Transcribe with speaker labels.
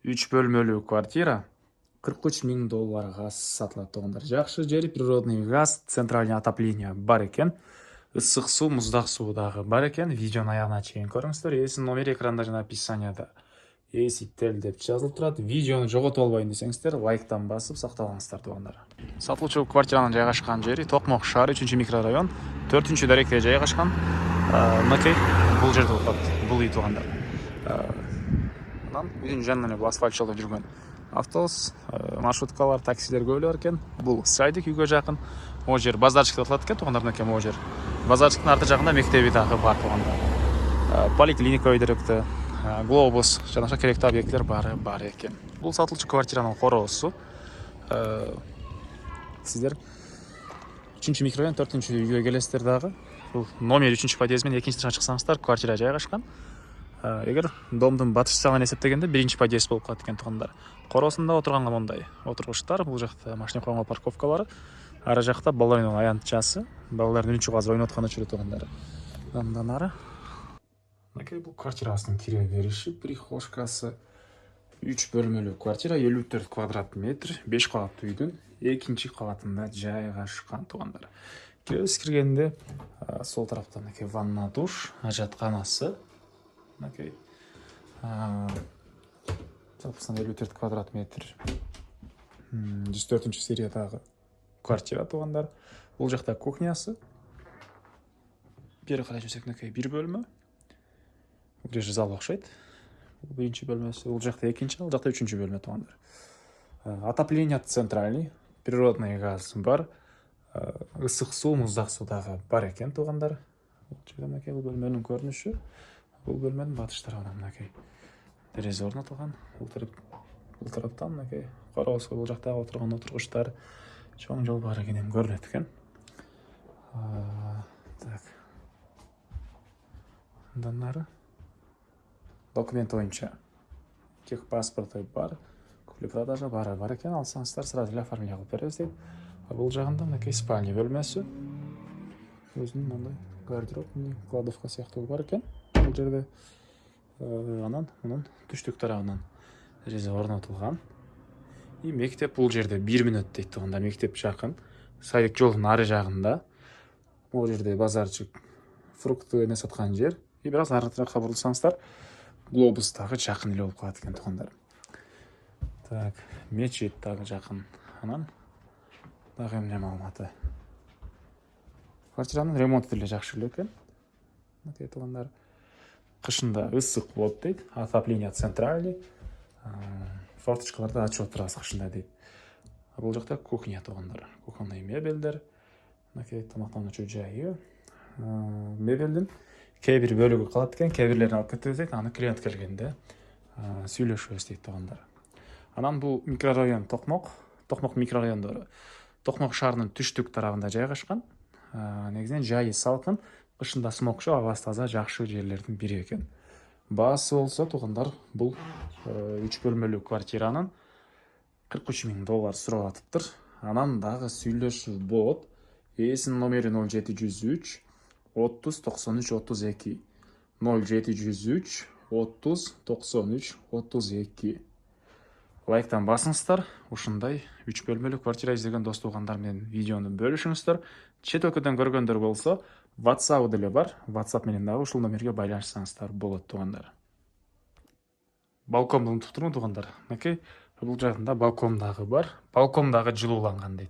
Speaker 1: 3 бөлмөлүү квартира 43 000 долларга сатылат туугандар. Жакшы жери, природный газ, центральный отопление бар экен. Ысык суу, муздак суу дагы бар экен. Видеонун аягына чейин көрүңүздөр. Эсин номери экранда жана описанияда Эсител деп жазылып турат. Видеону жоготуп албайын десеңиздер, лайктан басып сакталыңыздар туугандар. Сатылуучу квартиранын жайгашкан жери Токмок шаар 3-микрорайон 4-даректе жайгашкан. Мынакей бул жерде турат. Бул үй туугандар. Үйдүн жанынан эле асфальт жолдо жүргөн автобус, маршруткалар, таксилер көп эле бар экен. Бул сайдик үйгө жакын. Могу жер базарчык деп аталат экен туугандар. Мынакей могу жер. Базарчыктын арты жагында мектеби дагы бар туугандар. Поликлиника өйдөрөктө, глобус жана ошо керектүү объекттер бар экен. Бул сатылчу квартиранын короосу. Сиздер 3-микрорайон 4-үйгө келесиздер дагы. Бул номер 3-подъезд менен 2-этажга чыксаңыздар, квартира жайгашкан. Эгер домдун батыш жагынан эсептегенде 1-подъезд болуп калат экен туугандар. Короосунда отурганга мондай отургучтар, бул жакта машина койгонго парковкалары, ары жакта балдар ойногон аянтчасы, балдардын үнчү казып ойнотканы жүрөт туугандар. Андан ары мынакей бул квартирасынын кире бериши, прихожкасы. 3 бөлмөлүү квартира, 54 квадрат метр, 5 кабаттуу үйдүн 2-кабатында жайгашкан туугандар. Киргенде сол тараптан мынакей ванна, душ, ажатканасы. Мынакей 54 квадрат метр, 104-сериядагы квартира туугандар. Бул жакта кухнясы. Бери карай жүрсөк, мынакей 1 бөлмө. Бул жер зал окшойт. Бул 1-чи бөлмөсү, бул жакта 2-чи, бул жакта 3-чү бөлмө туугандар. Отопление центральный, природный газ бар. Ысык суу, муздак суу дагы бар экен туугандар. Бул жерде мынакей бул бөлмөнүн көрүнүшү. Бул бөлмөнүн батыш тарабынан мынакей терезе орнотулган. Бул тараптан мынакей короосу, бул жакта отурган отургучтар, чоң жол бар экенин көрүнөт экен. Так. Андан ары документ боюнча техпаспорты бар, купли-продажа бар экен. Алсаңыздар сразу эле оформление кылып беребиз дейт. Бул жагында мынакей спальня бөлмөсү. Өзүнүн мындай гардероб, кладовка сыяктуу бар экен. Бул жерде анан мунун түштүк тарабынан терезе орнотулган. И мектеп бул жерде 1 мүнөт дейт туугандар. Мектеп жакын. Сайдик жолдун ары жагында. Бул жерде базарчык, фрукты эме саткан жер. И бирок арытыраакка бурулсаңыздар, глобус дагы жакын эле болуп калат экен туугандар. Так, мечит дагы жакын. Анан дагы эмне маалыматы? Квартиранын ремонту деле жакшы эле экен. Мынакей туугандар. Кышында ысык болот дейт. Отопление центральный. Форточкаларды ачып отурабыз кышында дейт. Бул жакта кухня туугандар. Кухонный мебелдер. Мынакей тамактануучу жайы. Мебелдин кээ бир бөлүгү калат экен, кээ бирлерин алып кетебиз дейт. Аны клиент келгенде сүйлөшөбүз дейт туугандар. Анан бул микрорайон Токмок микрорайондору. Токмок шаарынын түштүк тарабында жайгашкан. Негизинен жайы салкын, кышында смокчу, абасы таза, жакшы жерлердин бири экен. Баасы болсо туугандар, бул 3 бөлмөлүү квартиранын 43 000 доллар сурап атыптыр. Анан дагы сүйлөшүү болот. Эсинин номери 0703 30 93 32 0703 30 93 32. Лайктан басыңыздар. Ушундай 3 бөлмөлүү квартира издеген дос туугандар менен видеону бөлүшүңүздөр. Чет өлкөдөн көргөндөр болсо, WhatsApp деле бар. WhatsApp менен дагы ушул номерге байланышсаңыздар болот туугандар. Балконду унутуптурмун туугандар. Мынакей бул жагында балкон дагы бар. Балкон дагы жылууланган дейт.